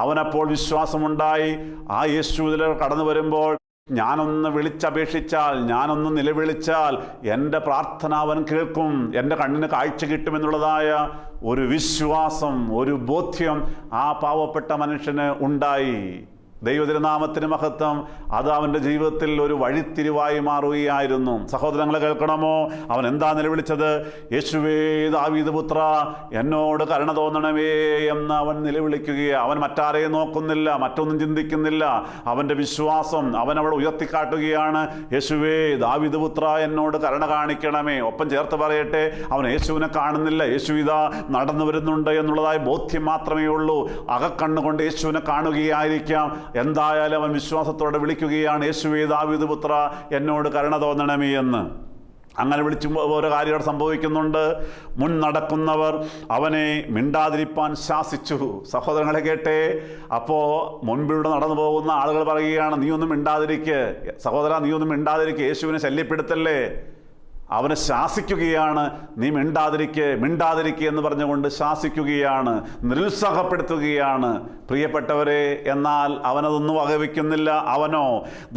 അവനപ്പോൾ വിശ്വാസമുണ്ടായി. ആ യേശു ഇതിലൂടെ കടന്നു വരുമ്പോൾ ഞാനൊന്ന് വിളിച്ചപേക്ഷിച്ചാൽ, ഞാനൊന്ന് നിലവിളിച്ചാൽ എൻ്റെ പ്രാർത്ഥന അവൻ കേൾക്കും, എൻ്റെ കണ്ണിന് കാഴ്ച കിട്ടുമെന്നുള്ളതായ ഒരു വിശ്വാസം, ഒരു ബോധ്യം ആ പാവപ്പെട്ട മനുഷ്യന് ഉണ്ടായി. ദൈവതിരുനാമത്തിന് മഹത്വം. അത് അവൻ്റെ ജീവിതത്തിൽ ഒരു വഴിത്തിരിവായി മാറുകയായിരുന്നു. സഹോദരങ്ങളെ കേൾക്കണമോ? അവൻ എന്താ നിലവിളിച്ചത്? യേശുവേ ദാവീദ് പുത്ര, എന്നോട് കരുണ തോന്നണമേ എന്ന് അവൻ നിലവിളിക്കുകയാണ്. അവൻ മറ്റാരെയും നോക്കുന്നില്ല, മറ്റൊന്നും ചിന്തിക്കുന്നില്ല. അവൻ്റെ വിശ്വാസം അവൻ അവിടെ ഉയർത്തിക്കാട്ടുകയാണ്. യേശുവേ ദാവീദ് പുത്ര, എന്നോട് കരുണ കാണിക്കണമേ. ഒപ്പം ചേർത്ത് പറയട്ടെ, അവൻ യേശുവിനെ കാണുന്നില്ല, യേശു ഇതാ നടന്നു വരുന്നുണ്ട് എന്നുള്ളതായ ബോധ്യം മാത്രമേ ഉള്ളൂ. അകക്കണ്ണുകൊണ്ട് യേശുവിനെ കാണുകയായിരിക്കാം. എന്തായാലും അവൻ വിശ്വാസത്തോടെ വിളിക്കുകയാണ്, യേശുവേ ദാവീദ് പുത്ര, എന്നോട് കരുണ തോന്നണമേ എന്ന്. അങ്ങനെ വിളിച്ചുമ്പോൾ ഓരോ കാര്യങ്ങൾ സംഭവിക്കുന്നുണ്ട്. മുൻ നടക്കുന്നവർ അവനെ മിണ്ടാതിരിപ്പാൻ ശാസിച്ചു. സഹോദരങ്ങളെ കേട്ടേ, അപ്പോൾ മുൻപിലൂടെ നടന്നു പോകുന്ന ആളുകൾ പറയുകയാണ്, നീ ഒന്നും മിണ്ടാതിരിക്കുക സഹോദര, നീ ഒന്നും മിണ്ടാതിരിക്കുക, യേശുവിനെ ശല്യപ്പെടുത്തല്ലേ. അവനെ ശാസിക്കുകയാണ്, നീ മിണ്ടാതിരിക്കുക എന്ന് പറഞ്ഞുകൊണ്ട് ശാസിക്കുകയാണ്, നിരുത്സാഹപ്പെടുത്തുകയാണ്. പ്രിയപ്പെട്ടവരെ, എന്നാൽ അവനതൊന്നും വകവയ്ക്കുന്നില്ല. അവനോ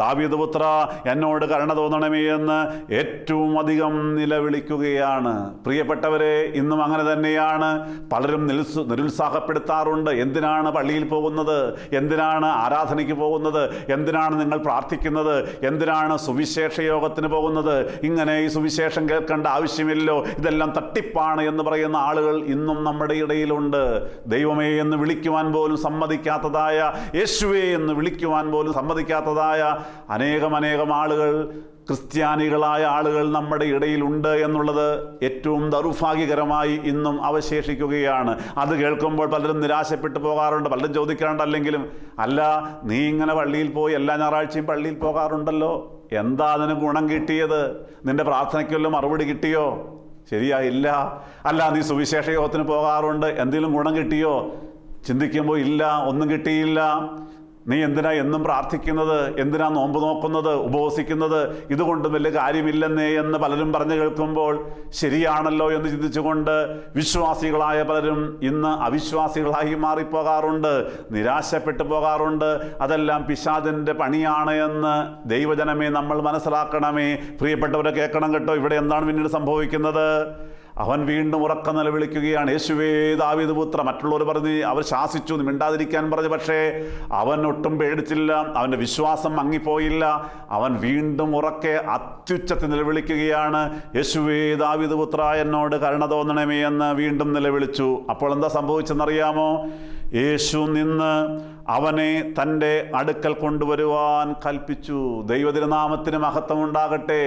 ദാവീദ് പുത്ര, എന്നോട് കരുണ തോന്നണമേ എന്ന് ഏറ്റവും അധികം നിലവിളിക്കുകയാണ്. പ്രിയപ്പെട്ടവരെ, ഇന്നും അങ്ങനെ തന്നെയാണ്. പലരും നിരുത്സാഹപ്പെടുത്താറുണ്ട്. എന്തിനാണ് പള്ളിയിൽ പോകുന്നത്? എന്തിനാണ് ആരാധനയ്ക്ക് പോകുന്നത്? എന്തിനാണ് നിങ്ങൾ പ്രാർത്ഥിക്കുന്നത്? എന്തിനാണ് സുവിശേഷ യോഗത്തിന് പോകുന്നത്? ഇങ്ങനെ ഈ സുവിശേഷം കേൾക്കേണ്ട ആവശ്യമില്ലോ, ഇതെല്ലാം തട്ടിപ്പാണ് എന്ന് പറയുന്ന ആളുകൾ ഇന്നും നമ്മുടെ ഇടയിലുണ്ട്. ദൈവമേ എന്ന് വിളിക്കുവാൻ പോലും സമ്മതിക്കാത്തതായ, യേശുവേ എന്ന് വിളിക്കുവാൻ പോലും സമ്മതിക്കാത്തതായ അനേകം ആളുകൾ, ക്രിസ്ത്യാനികളായ ആളുകൾ നമ്മുടെ ഇടയിലുണ്ട് എന്നുള്ളത് ഏറ്റവും ദൗർഭാഗ്യകരമായി ഇന്നും അവശേഷിക്കുകയാണ്. അത് കേൾക്കുമ്പോൾ പലരും നിരാശപ്പെട്ടു പോകാറുണ്ട്. പലരും ചോദിക്കാറുണ്ടല്ലെങ്കിലും, അല്ല, നീ ഇങ്ങനെ പള്ളിയിൽ പോയി എല്ലാ ഞായറാഴ്ചയും പള്ളിയിൽ പോകാറുണ്ടല്ലോ, എന്താ അതിന് ഗുണം കിട്ടിയത്? നിന്റെ പ്രാർത്ഥനയ്ക്ക് വല്ലതും മറുപടി കിട്ടിയോ? ശരിയായില്ല. അല്ല, നീ സുവിശേഷ യോഗത്തിന് പോകാറുണ്ട്, എന്തെങ്കിലും ഗുണം കിട്ടിയോ? ചിന്തിക്കുമ്പോൾ ഇല്ല, ഒന്നും കിട്ടിയില്ല. നീ എന്തിനാ എന്നും പ്രാർത്ഥിക്കുന്നത്? എന്തിനാ നോമ്പ് നോക്കുന്നത്, ഉപവസിക്കുന്നത്? ഇതുകൊണ്ടും വലിയ കാര്യമില്ലെന്നേ എന്ന് പലരും പറഞ്ഞു കേൾക്കുമ്പോൾ ശരിയാണല്ലോ എന്ന് ചിന്തിച്ചുകൊണ്ട് വിശ്വാസികളായ പലരും ഇന്ന് അവിശ്വാസികളായി മാറിപ്പോകാറുണ്ട്, നിരാശപ്പെട്ടു പോകാറുണ്ട്. അതെല്ലാം പിശാചിൻ്റെ പണിയാണ് എന്ന് ദൈവജനമേ നമ്മൾ മനസ്സിലാക്കണമേ. പ്രിയപ്പെട്ടവരെ കേൾക്കണം കേട്ടോ. ഇവിടെ എന്താണ് പിന്നീട് സംഭവിക്കുന്നത്? അവൻ വീണ്ടും ഉറക്ക നിലവിളിക്കുകയാണ്, യേശുവേ ദാവീദ് പുത്ര. മറ്റുള്ളവർ പറഞ്ഞ്, അവർ ശാസിച്ചു, മിണ്ടാതിരിക്കാൻ പറഞ്ഞു. പക്ഷേ അവൻ ഒട്ടും പേടിച്ചില്ല, അവൻ്റെ വിശ്വാസം മങ്ങിപ്പോയില്ല. അവൻ വീണ്ടും ഉറക്കെ അത്യുച്ചത്തിൽ നിലവിളിക്കുകയാണ്, യേശുവേ ദാവീദ് പുത്ര, എന്നോട് കരുണ തോന്നണമേ എന്ന് വീണ്ടും നിലവിളിച്ചു. അപ്പോൾ എന്താ സംഭവിച്ചെന്നറിയാമോ? യേശു നിന്ന് അവനെ തൻ്റെ അടുക്കൽ കൊണ്ടുവരുവാൻ കൽപ്പിച്ചു. ദൈവതിരുനാമത്തിന് മഹത്വമുണ്ടാകട്ടെ.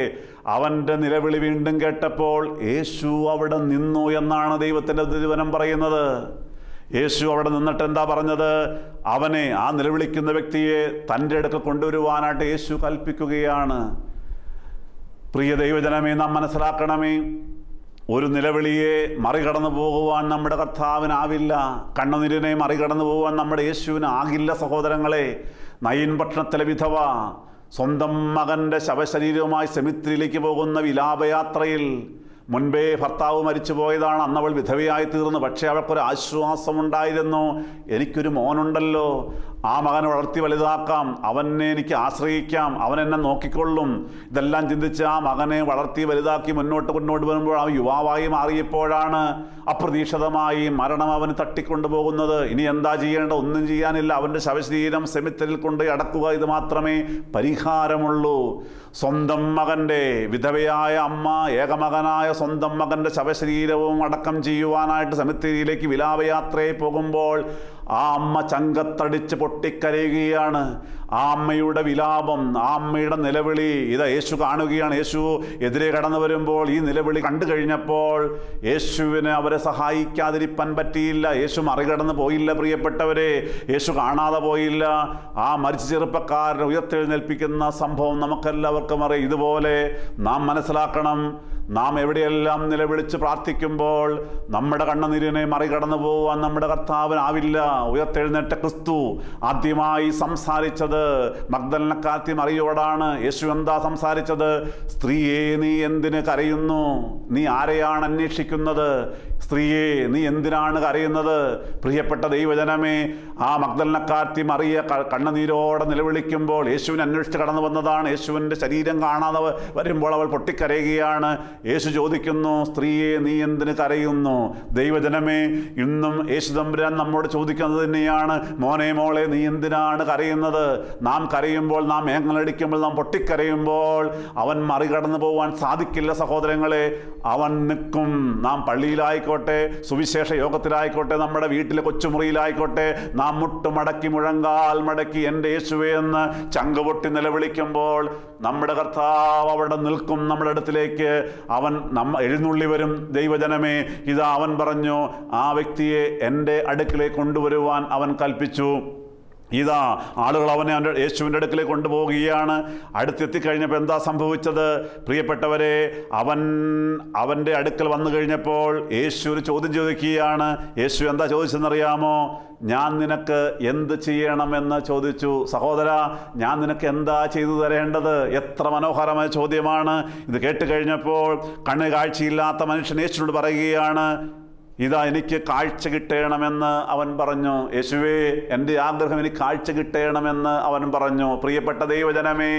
അവൻ്റെ നിലവിളി വീണ്ടും കേട്ടപ്പോൾ യേശു അവിടെ നിന്നു എന്നാണ് ദൈവത്തിൻ്റെ തിരുവചനം പറയുന്നത്. യേശു അവിടെ നിന്നിട്ട് എന്താ പറഞ്ഞത്? അവനെ, ആ നിലവിളിക്കുന്ന വ്യക്തിയെ തൻ്റെ അടുക്കൽ കൊണ്ടുവരുവാനായിട്ട് യേശു കൽപ്പിക്കുകയാണ്. പ്രിയ ദൈവജനമേ, നാം മനസ്സിലാക്കണമേ, ഒരു നിലവിളിയെ മറികടന്നു പോകുവാൻ നമ്മുടെ കർത്താവിനാവില്ല. കണ്ണുനീരിനെ മറികടന്നു പോകുവാൻ നമ്മുടെ യേശുവിനാകില്ല. സഹോദരങ്ങളെ, നയിൻ പട്ടണത്തിലെ വിധവ സ്വന്തം മകൻ്റെ ശവശരീരവുമായി സെമിത്രിയിലേക്ക് പോകുന്ന വിലാപയാത്രയിൽ മുൻപേ ഭർത്താവ് മരിച്ചു പോയതാണ്. അന്ന് അവൾ വിധവയായി തീർന്നു. പക്ഷേ അവൾക്കൊരു ആശ്വാസമുണ്ടായിരുന്നു. എനിക്കൊരു മോനുണ്ടല്ലോ, ആ മകനെ വളർത്തി വലുതാക്കാം, അവനെ എനിക്ക് ആശ്രയിക്കാം, അവൻ എന്നെ നോക്കിക്കൊള്ളും. ഇതെല്ലാം ചിന്തിച്ച് ആ മകനെ വളർത്തി വലുതാക്കി മുന്നോട്ട് വരുമ്പോൾ അവൻ യുവാവായി മാറിയപ്പോഴാണ് അപ്രതീക്ഷിതമായി മരണം അവന് തട്ടിക്കൊണ്ടുപോകുന്നത്. ഇനി എന്താ ചെയ്യേണ്ടത്? ഒന്നും ചെയ്യാനില്ല. അവൻ്റെ ശവശരീരം സെമിത്തരിൽ കൊണ്ട് അടക്കുക, ഇത് മാത്രമേ പരിഹാരമുള്ളൂ. സ്വന്തം മകൻ്റെ, വിധവയായ അമ്മ ഏകമകനായ സ്വന്തം മകൻ്റെ ശവശരീരവും അടക്കം ചെയ്യുവാനായിട്ട് സെമിത്തേരിയിലേക്ക് വിലാപയാത്രയിൽ പോകുമ്പോൾ ആ അമ്മ ചങ്കത്തടിച്ച് പൊട്ടിക്കരയുകയാണ്. ആ അമ്മയുടെ വിലാപം, ആ അമ്മയുടെ നിലവിളി ഇത് യേശു കാണുകയാണ്. യേശു എതിരെ കടന്നു വരുമ്പോൾ ഈ നിലവിളി കണ്ടു കഴിഞ്ഞപ്പോൾ യേശുവിന് അവരെ സഹായിക്കാതിരിക്കാൻ പറ്റിയില്ല. യേശു മറികടന്ന് പോയില്ല. പ്രിയപ്പെട്ടവരെ, യേശു കാണാതെ പോയില്ല. ആ മരിച്ച ചെറുപ്പക്കാരനെ ഉയർത്തെഴുന്നേൽപ്പിക്കുന്ന സംഭവം നമുക്കെല്ലാവർക്കും അറിയാം. ഇതുപോലെ നാം മനസ്സിലാക്കണം, നാം എവിടെയെല്ലാം നിലവിളിച്ച് പ്രാർത്ഥിക്കുമ്പോൾ നമ്മുടെ കണ്ണുനീരിനെ മറികടന്നു പോവാൻ നമ്മുടെ കർത്താവിനാവില്ല. ഉയർത്തെഴുന്നേറ്റ ക്രിസ്തു ആദ്യമായി സംസാരിച്ചത് മഗ്ദലനക്കാരത്തി മറിയോടാണ്. യേശു എന്താ സംസാരിച്ചത്? സ്ത്രീയെ, നീ എന്തിന് കരയുന്നു? നീ ആരെയാണ് അന്വേഷിക്കുന്നത്? സ്ത്രീയെ, നീ എന്തിനാണ് കരയുന്നത്? പ്രിയപ്പെട്ട ദൈവജനമേ, ആ മഗ്ദലനക്കാരത്തി മറിയ കണ്ണുനീരോടെ നിലവിളിക്കുമ്പോൾ യേശുവിനെ അന്വേഷിച്ച് കടന്നു വന്നതാണ്. യേശുവിൻ്റെ ശരീരം കാണാതെ വരുമ്പോൾ അവൾ പൊട്ടിക്കരയുകയാണ്. യേശു ചോദിക്കുന്നു, സ്ത്രീയെ നീ എന്തിന് കരയുന്നു? ദൈവജനമേ, ഇന്നും യേശു തമ്പുരാൻ നമ്മോട് ചോദിക്കുന്നത് തന്നെയാണ്, മോനെ മോളെ നീ എന്തിനാണ് കരയുന്നത്? നാം കരയുമ്പോൾ, നാം മേങ്ങളടിക്കുമ്പോൾ, നാം പൊട്ടിക്കരയുമ്പോൾ അവൻ മറികടന്നു പോകാൻ സാധിക്കില്ല സഹോദരങ്ങളെ. അവൻ നിൽക്കും. നാം പള്ളിയിലായിക്കോട്ടെ, സുവിശേഷ യോഗത്തിലായിക്കോട്ടെ, നമ്മുടെ വീട്ടിലെ കൊച്ചുമുറിയിലായിക്കോട്ടെ, നാം മുട്ടുമടക്കി മുഴങ്കാൽ മടക്കി എൻ്റെ യേശുവേ എന്ന് ചങ്കുപൊട്ടി നിലവിളിക്കുമ്പോൾ നമ്മുടെ കർത്താവ് അവിടെ നിൽക്കും. നമ്മുടെ അടുത്തിലേക്ക് അവൻ എഴുന്നള്ളി വരും. ദൈവജനമേ, ഇതാ അവൻ പറഞ്ഞു, ആ വ്യക്തിയെ എൻ്റെ അടുക്കിലേക്ക് കൊണ്ടുവരുവാൻ അവൻ കൽപ്പിച്ചു. ഇതാ ആളുകൾ അവനെ യേശുവിൻ്റെ അടുക്കിലേക്ക് കൊണ്ടുപോവുകയാണ്. അടുത്തെത്തിക്കഴിഞ്ഞപ്പോൾ എന്താ സംഭവിച്ചത്? പ്രിയപ്പെട്ടവരെ, അവൻ്റെ അടുക്കൽ വന്നു കഴിഞ്ഞപ്പോൾ യേശു ഒരു ചോദ്യം ചോദിക്കുകയാണ്. യേശു എന്താ ചോദിച്ചെന്നറിയാമോ? ഞാൻ നിനക്ക് എന്ത് ചെയ്യണമെന്ന് ചോദിച്ചു. സഹോദര, ഞാൻ നിനക്ക് എന്താ ചെയ്തു തരേണ്ടത്? എത്ര മനോഹരമായ ചോദ്യമാണ് ഇത്. കേട്ട് കഴിഞ്ഞപ്പോൾ കണ്ണ് കാഴ്ചയില്ലാത്ത മനുഷ്യൻ യേശുവിനോട് പറയുകയാണ്, ഇതാ എനിക്ക് കാഴ്ച കിട്ടണമെന്ന് അവൻ പറഞ്ഞു. യേശുവേ, എൻ്റെ ആഗ്രഹം എനിക്ക് കാഴ്ച കിട്ടണമെന്ന് അവൻ പറഞ്ഞു. പ്രിയപ്പെട്ട ദൈവജനമേ,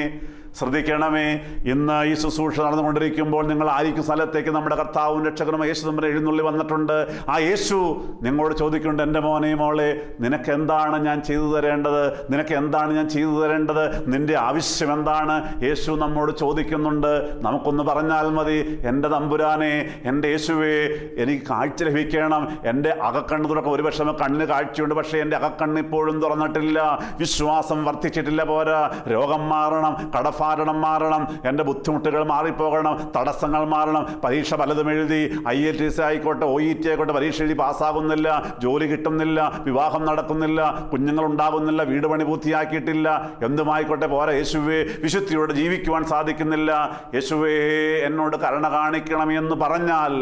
ശ്രദ്ധിക്കണമേ. ഇന്ന് ഈ ശുശ്രൂഷ നടന്നുകൊണ്ടിരിക്കുമ്പോൾ നിങ്ങൾ ആയിരിക്കും സ്ഥലത്തേക്ക് നമ്മുടെ കർത്താവും രക്ഷകനും യേശു തമ്പുരാൻ എഴുന്നള്ളി വന്നിട്ടുണ്ട്. ആ യേശു നിങ്ങളോട് ചോദിക്കുന്നുണ്ട്, എൻ്റെ മോനെ മോളെ, നിനക്ക് എന്താണ് ഞാൻ ചെയ്തു തരേണ്ടത്? നിനക്ക് എന്താണ് ഞാൻ ചെയ്തു തരേണ്ടത്? നിൻ്റെ ആവശ്യം എന്താണ്? യേശു നമ്മോട് ചോദിക്കുന്നുണ്ട്. നമുക്കൊന്ന് പറഞ്ഞാൽ മതി, എൻ്റെ തമ്പുരാനെ, എൻ്റെ യേശുവേ, എനിക്ക് കാഴ്ച ലഭിക്കണം. എൻ്റെ അകക്കണ്ണ് തുറക്കും. ഒരു പക്ഷേ കണ്ണിന് കാഴ്ചയുണ്ട്, പക്ഷേ എൻ്റെ അകക്കണ്ണ് ഇപ്പോഴും തുറന്നിട്ടില്ല. വിശ്വാസം വർദ്ധിച്ചിട്ടില്ല. പോരാ, രോഗം മാറണം, കടഫാരണം മാറണം, എൻ്റെ ബുദ്ധിമുട്ടുകൾ മാറിപ്പോകണം, തടസ്സങ്ങൾ മാറണം. പരീക്ഷ പലതും എഴുതി, IELTS ആയിക്കോട്ടെ, OET ആയിക്കോട്ടെ, പരീക്ഷ എഴുതി പാസ്സാകുന്നില്ല, ജോലി കിട്ടുന്നില്ല, വിവാഹം നടക്കുന്നില്ല, കുഞ്ഞുങ്ങൾ ഉണ്ടാകുന്നില്ല, വീട് പണി പൂർത്തിയാക്കിയിട്ടില്ല, എന്തുമായിക്കോട്ടെ, പോരാ, യേശുവേ, വിശുദ്ധിയോടെ ജീവിക്കുവാൻ സാധിക്കുന്നില്ല. യേശുവേ, എന്നോട് കരുണ കാണിക്കണം എന്ന് പറഞ്ഞാൽ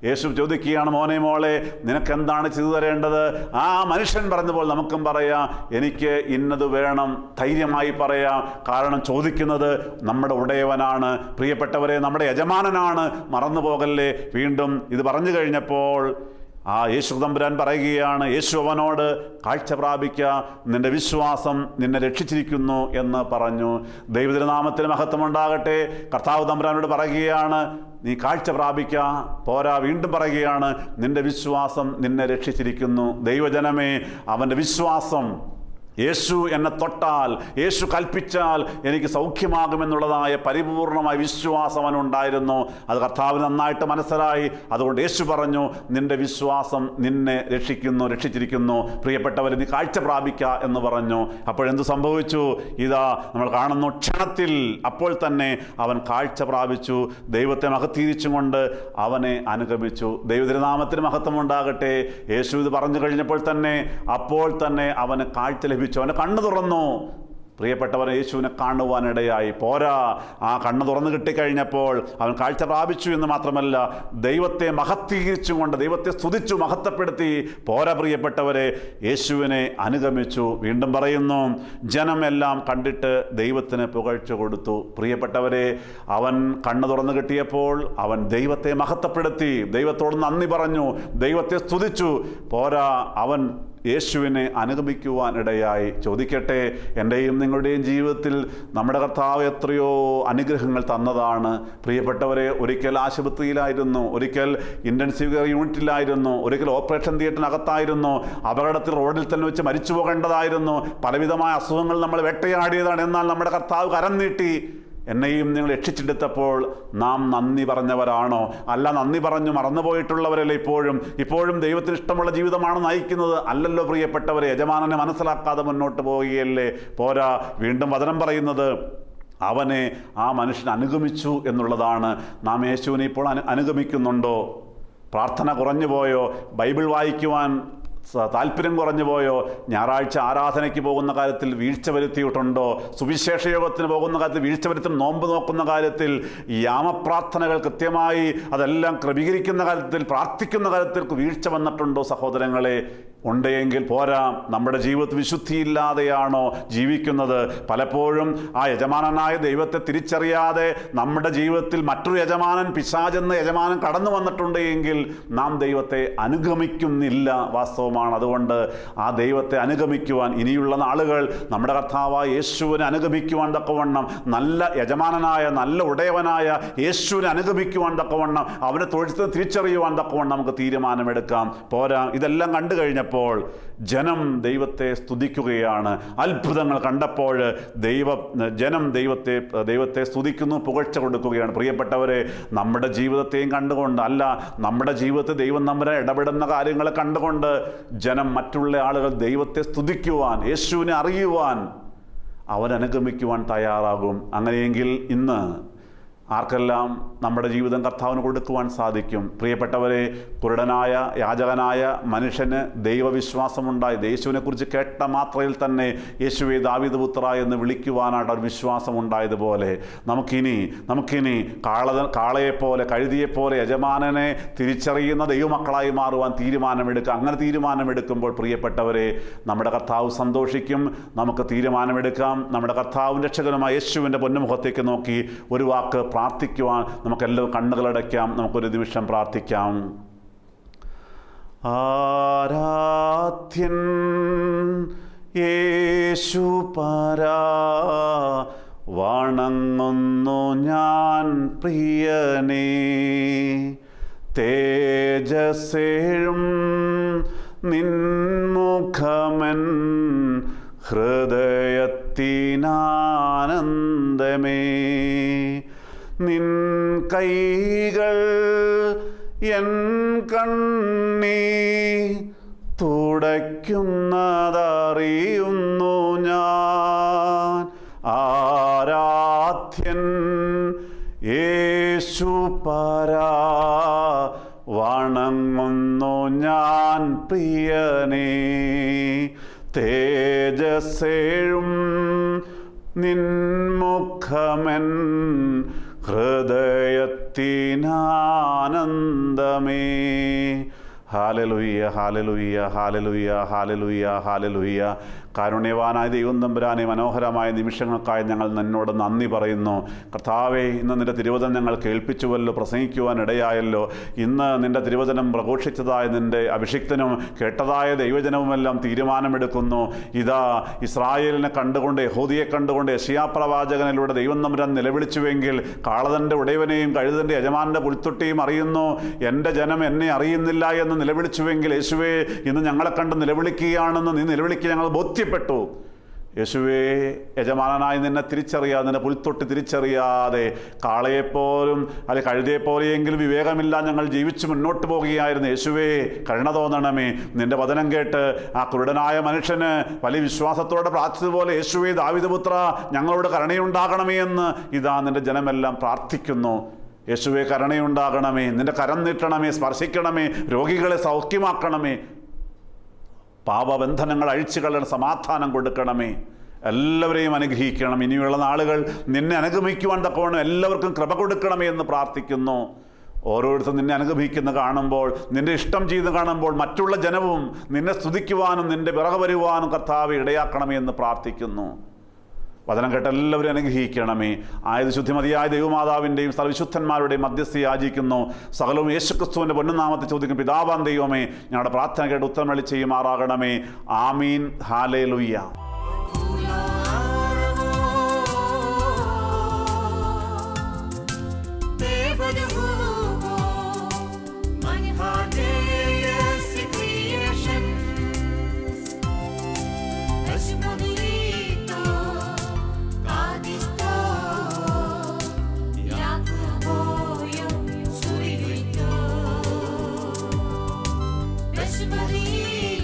യേശു ചോദിക്കുകയാണ്, മോനെ മോളെ, നിനക്ക് എന്താണ് ചെയ്തു തരേണ്ടത്? ആ മനുഷ്യൻ പറഞ്ഞപ്പോൾ നമുക്കും പറയാം, എനിക്ക് ഇന്നത് വേണം, ധൈര്യമായി പറയാം. കാരണം ചോദിക്കുന്നത് നമ്മുടെ ഉടയവനാണ്. പ്രിയപ്പെട്ടവരെ, നമ്മുടെ യജമാനനാണ്. മറന്നു പോകല്ലേ. വീണ്ടും ഇത് പറഞ്ഞു കഴിഞ്ഞപ്പോൾ ആ യേശു തമ്പുരാൻ പറയുകയാണ്, യേശു അവനോട്, കാഴ്ച പ്രാപിക്കുക, നിന്റെ വിശ്വാസം നിന്നെ രക്ഷിച്ചിരിക്കുന്നു എന്ന് പറഞ്ഞു. ദൈവതിരുനാമത്തിന് മഹത്വമുണ്ടാകട്ടെ. കർത്താവ് തമ്പുരാനോട് പറയുകയാണ്, നീ കാഴ്ച പ്രാപിക്കുക. പോരാ, വീണ്ടും പറയുകയാണ്, നിന്റെ വിശ്വാസം നിന്നെ രക്ഷിച്ചിരിക്കുന്നു. ദൈവജനമേ, അവൻ്റെ വിശ്വാസം, യേശു എന്നെ തൊട്ടാൽ, യേശു കൽപ്പിച്ചാൽ എനിക്ക് സൗഖ്യമാകുമെന്നുള്ളതായ പരിപൂർണമായ വിശ്വാസം അവനുണ്ടായിരുന്നു. അത് കർത്താവിന് നന്നായിട്ട് മനസ്സിലായി. അതുകൊണ്ട് യേശു പറഞ്ഞു, നിന്റെ വിശ്വാസം നിന്നെ രക്ഷിച്ചിരിക്കുന്നു. പ്രിയപ്പെട്ടവരെ, നീ കാഴ്ച പ്രാപിക്കുക എന്ന് പറഞ്ഞു. അപ്പോഴെന്ത് സംഭവിച്ചു? ഇതാ നമ്മൾ കാണുന്നു, ക്ഷണത്തിൽ അപ്പോൾ തന്നെ അവൻ കാഴ്ച പ്രാപിച്ചു. ദൈവത്തെ മഹത്വീകരിച്ചും കൊണ്ട് അവനെ അനുഗമിച്ചു. ദൈവതിരുനാമത്തിന് മഹത്വം ഉണ്ടാകട്ടെ. യേശു ഇത് പറഞ്ഞു കഴിഞ്ഞപ്പോൾ തന്നെ അപ്പോൾ തന്നെ അവന് കാഴ്ച ലഭിച്ചു. അവന് കണ്ണു തുറന്നു. പ്രിയപ്പെട്ടവർ, യേശുവിനെ കാണുവാനിടയായി. പോരാ, ആ കണ്ണ് തുറന്നു കിട്ടിക്കഴിഞ്ഞപ്പോൾ അവൻ കാഴ്ച പ്രാപിച്ചു എന്ന് മാത്രമല്ല, ദൈവത്തെ മഹത്വീകരിച്ചും കൊണ്ട്, ദൈവത്തെ സ്തുതിച്ചു മഹത്വപ്പെടുത്തി. പോരാ പ്രിയപ്പെട്ടവരെ, യേശുവിനെ അനുഗമിച്ചു. വീണ്ടും പറയുന്നു, ജനം എല്ലാം കണ്ടിട്ട് ദൈവത്തിന് പുകഴ്ച കൊടുത്തു. പ്രിയപ്പെട്ടവരെ, അവൻ കണ്ണ് തുറന്നു കിട്ടിയപ്പോൾ അവൻ ദൈവത്തെ മഹത്വപ്പെടുത്തി, ദൈവത്തോട് നന്ദി പറഞ്ഞു, ദൈവത്തെ സ്തുതിച്ചു. പോരാ, അവൻ യേശുവിനെ അനുഗമിക്കുവാനിടയായി. ചോദിക്കട്ടെ, എൻ്റെയും നിങ്ങളുടെയും ജീവിതത്തിൽ നമ്മുടെ കർത്താവ് എത്രയോ അനുഗ്രഹങ്ങൾ തന്നതാണ്. പ്രിയപ്പെട്ടവരെ, ഒരിക്കൽ ആശുപത്രിയിലായിരുന്നു, ഒരിക്കൽ ഇൻറ്റൻസീവ് കെയർ യൂണിറ്റിലായിരുന്നു, ഒരിക്കൽ ഓപ്പറേഷൻ തിയേറ്ററിനകത്തായിരുന്നു, അപകടത്തിൽ റോഡിൽ തന്നെ വെച്ച് മരിച്ചു പോകേണ്ടതായിരുന്നു, പലവിധമായ അസുഖങ്ങൾ നമ്മൾ വേട്ടയാടിയതാണ്. എന്നാൽ നമ്മുടെ കർത്താവ് കരം നീട്ടി എന്നെയും നിങ്ങൾ രക്ഷിച്ചെടുത്തപ്പോൾ നാം നന്ദി പറഞ്ഞവരാണോ? അല്ല, നന്ദി പറഞ്ഞു മറന്നുപോയിട്ടുള്ളവരല്ലേ ഇപ്പോഴും ദൈവത്തിന് ഇഷ്ടമുള്ള ജീവിതമാണ് നയിക്കുന്നത്? അല്ലല്ലോ പ്രിയപ്പെട്ടവരെ. യജമാനനെ മനസ്സിലാക്കാതെ മുന്നോട്ട് പോവുകയല്ലേ? പോരാ, വീണ്ടും വചനം പറയുന്നത്, അവനെ, ആ മനുഷ്യൻ അനുഗമിച്ചു എന്നുള്ളതാണ്. നാം യേശുവിനെ ഇപ്പോൾ അനുഗമിക്കുന്നുണ്ടോ? പ്രാർത്ഥന കുറഞ്ഞു പോയോ? ബൈബിൾ വായിക്കുവാൻ താല്പര്യം കുറഞ്ഞു പോയോ? ഞായറാഴ്ച ആരാധനയ്ക്ക് പോകുന്ന കാര്യത്തിൽ വീഴ്ച വരുത്തിയിട്ടുണ്ടോ? സുവിശേഷ യോഗത്തിന് പോകുന്ന കാര്യത്തിൽ വീഴ്ച വരുത്തും. നോമ്പ് നോക്കുന്ന കാര്യത്തിൽ, യാമപ്രാർത്ഥനകൾ കൃത്യമായി അതെല്ലാം ക്രമീകരിക്കുന്ന കാര്യത്തിൽ, പ്രാർത്ഥിക്കുന്ന കാര്യത്തിൽ വീഴ്ച വന്നിട്ടുണ്ടോ? സഹോദരങ്ങളെ, ഉണ്ടെങ്കിൽ പോരാ, നമ്മുടെ ജീവിതത്തിൽ വിശുദ്ധിയില്ലാതെയാണോ ജീവിക്കുന്നത്? പലപ്പോഴും ആ യജമാനനായ ദൈവത്തെ തിരിച്ചറിയാതെ നമ്മുടെ ജീവിതത്തിൽ മറ്റൊരു യജമാനൻ, പിശാചെന്ന യജമാനൻ കടന്നു വന്നിട്ടുണ്ട് എങ്കിൽ നാം ദൈവത്തെ അനുഗമിക്കുന്നില്ല. വാസ്തവമാണ്. അതുകൊണ്ട് ആ ദൈവത്തെ അനുഗമിക്കുവാൻ ഇനിയുള്ള നാളുകൾ നമ്മുടെ കർത്താവായ യേശുവിനെ അനുഗമിക്കുവാൻ തക്കവണ്ണം, നല്ല യജമാനനായ നല്ല ഉടയവനായ യേശുവിനെ അനുഗമിക്കുവാൻ തക്കവണ്ണം, അവനെ തൊഴുത്ത് തിരിച്ചറിയുവാൻ തക്കവണ്ണം നമുക്ക് തീരുമാനമെടുക്കാം. പോരാ, ഇതെല്ലാം കണ്ടു കഴിഞ്ഞപ്പോൾ ജനം ദൈവത്തെ സ്തുതിക്കുകയാണ്. അത്ഭുതങ്ങൾ കണ്ടപ്പോൾ ജനം ദൈവത്തെ സ്തുതിക്കുന്നു, പുകഴ്ച കൊടുക്കുകയാണ്. പ്രിയപ്പെട്ടവരെ, നമ്മുടെ ജീവിതത്തെയും കണ്ടുകൊണ്ട് അല്ല, നമ്മുടെ ജീവിതത്തിൽ ദൈവം നമ്മുടെ ഇടപെടുന്ന കാര്യങ്ങളെ കണ്ടുകൊണ്ട് ജനം, മറ്റുള്ള ആളുകൾ ദൈവത്തെ സ്തുതിക്കുവാൻ, യേശുവിനെ അറിയുവാൻ, അവനനുഗമിക്കുവാൻ തയ്യാറാകും. അങ്ങനെയെങ്കിൽ ഇന്ന് ആർക്കെല്ലാം നമ്മുടെ ജീവിതം കർത്താവിന് കൊടുക്കുവാൻ സാധിക്കും? പ്രിയപ്പെട്ടവരെ, കുരുടനായ യാചകനായ മനുഷ്യന് ദൈവവിശ്വാസമുണ്ടായി. യേശുവിനെക്കുറിച്ച് കേട്ട മാത്രയിൽ തന്നെ യേശുവേ ദാവീദ് പുത്ര എന്ന് വിളിക്കുവാനായിട്ട് ഒരു വിശ്വാസം ഉണ്ടായതുപോലെ നമുക്കിനി കാളയെപ്പോലെ, കഴുതിയെപ്പോലെ യജമാനനെ തിരിച്ചറിയുന്ന ദൈവമക്കളായി മാറുവാൻ തീരുമാനമെടുക്കുക. അങ്ങനെ തീരുമാനമെടുക്കുമ്പോൾ പ്രിയപ്പെട്ടവരെ, നമ്മുടെ കർത്താവ് സന്തോഷിക്കും. നമുക്ക് തീരുമാനമെടുക്കാം. നമ്മുടെ കർത്താവിൻ്റെ രക്ഷകനുമായ യേശുവിൻ്റെ പൊന്നുമുഖത്തേക്ക് നോക്കി ഒരു വാക്ക് പ്രാർത്ഥിക്കുവാൻ നമുക്കെല്ലാം കണ്ണുകളടയ്ക്കാം. നമുക്കൊരു നിമിഷം പ്രാർത്ഥിക്കാം. ആരാധ്യൻ യേശു പരാ, വണങ്ങുന്നു ഞാൻ പ്രിയനേ. തേജസ്സേഴും നിൻമുഖമൻ ഹൃദയത്തിനാനന്ദമേ. നിൻ കൈകൾ എൻ കണ്ണീർ തുടയ്ക്കുന്നതറിയുന്നു ഞാൻ. ആരാധ്യൻ യേശു പരാ, വണങ്ങുന്നു ഞാൻ പ്രിയനേ. തേജസ്സേഴും നിൻമുഖമൻ ഹൃദയത്തിനാനന്ദമേ. ഹാലലുയ്യ, ഹാലലുയ്യ, ഹാലലുയ്യ, ഹാലലുയ്യ, ഹാലലുയ്യ. കാരുണ്യവാനായ ദൈവം തമ്പുരാനെ, മനോഹരമായ നിമിഷങ്ങൾക്കായി ഞങ്ങൾ നിന്നോട് നന്ദി പറയുന്നു. കർത്താവേ, ഇന്ന് നിൻ്റെ തിരുവചനം ഞങ്ങൾ കേൾപ്പിച്ചുവല്ലോ, പ്രസംഗിക്കുവാൻ ഇടയായല്ലോ. ഇന്ന് നിൻ്റെ തിരുവചനം പ്രഘോഷിച്ചതായ നിൻ്റെ അഭിഷിക്തനും കേട്ടതായ ദൈവജനവുമെല്ലാം തീരുമാനമെടുക്കുന്നു. ഇതാ, ഇസ്രായേലിനെ കണ്ടുകൊണ്ട്, യഹൂദിയെ കണ്ടുകൊണ്ട് യെശയ്യാ പ്രവാചകനിലൂടെ ദൈവം തമ്പുരാൻ നിലവിളിച്ചുവെങ്കിൽ കാളതൻ്റെ ഉടയവനെയും കഴുതൻ്റെ യജമാനൻ്റെ പുൽത്തൊട്ടിയും അറിയുന്നു, എൻ്റെ ജനം എന്നെ അറിയുന്നില്ല എന്ന് നിലവിളിച്ചുവെങ്കിൽ, യേശുവേ ഇന്ന് ഞങ്ങളെ കണ്ട് നിലവിളിക്കുകയാണെന്ന് നീ നിലവിളിക്കുക ഞങ്ങൾ ബോധ്യപ്പെട്ടു. യേശുവേ, യജമാനനായി നിന്നെ തിരിച്ചറിയാതെ, നിന്റെ പുൽത്തൊട്ടി തിരിച്ചറിയാതെ, കാളയെപ്പോലും അല്ലെങ്കിൽ കഴുതയെപ്പോലെയെങ്കിലും വിവേകമില്ല ഞങ്ങൾ ജീവിച്ച് മുന്നോട്ട് പോകുകയായിരുന്നു. യേശുവേ, കരുണ തോന്നണമേ. നിന്റെ വചനം കേട്ട് ആ കുരുടനായ മനുഷ്യന് വലിയ വിശ്വാസത്തോടെ പ്രാർത്ഥിച്ചതുപോലെ, യേശുവേ ദാവീദ് പുത്ര, ഞങ്ങളോട് കരുണയുണ്ടാകണമേ എന്ന് ഇതാ നിന്റെ ജനമെല്ലാം പ്രാർത്ഥിക്കുന്നു. യേശുവേ, കരുണയുണ്ടാകണമേ. നിന്റെ കരം നീട്ടണമേ, സ്പർശിക്കണമേ, രോഗികളെ സൗഖ്യമാക്കണമേ, പാപബന്ധനങ്ങൾ അഴിച്ചുകളയാൻ സമാധാനം കൊടുക്കണമേ. എല്ലാവരെയും അനുഗ്രഹിക്കണം. ഇനിയുള്ള നാളുകൾ നിന്നെ അനുഗമിക്കുവാൻ തക്കവണ്ണം എല്ലാവർക്കും കൃപ കൊടുക്കണമേ എന്ന് പ്രാർത്ഥിക്കുന്നു. ഓരോരുത്തരും നിന്നെ അനുഗമിക്കുന്ന കാണുമ്പോൾ, നിന്റെ ഇഷ്ടം ചെയ്ത് കാണുമ്പോൾ മറ്റുള്ള ജനവും നിന്നെ സ്തുതിക്കുവാനും നിന്റെ പിറകെ വരുവാനും കർത്താവെ ഇടയാക്കണമേ എന്ന് പ്രാർത്ഥിക്കുന്നു. വചനം കേട്ട് എല്ലാവരും അനുഗ്രഹിക്കണമേ. ആയത് ശുദ്ധിമതിയായ ദൈവമാതാവിൻ്റെയും സർവ്വവിശുദ്ധന്മാരുടെയും മധ്യസ്ഥ യാചിക്കുന്നു. സകലവും യേശുക്രിസ്തുവിൻ്റെ പൊന്നുനാമത്തിൽ ചോദിക്കും. പിതാവാം ദൈവമേ, ഞങ്ങളുടെ പ്രാർത്ഥന കേട്ട് ഉത്തരം അരുളി ചെയ്യുമാറാകണമേ. ആമീൻ. ഹല്ലേലൂയ. Somebody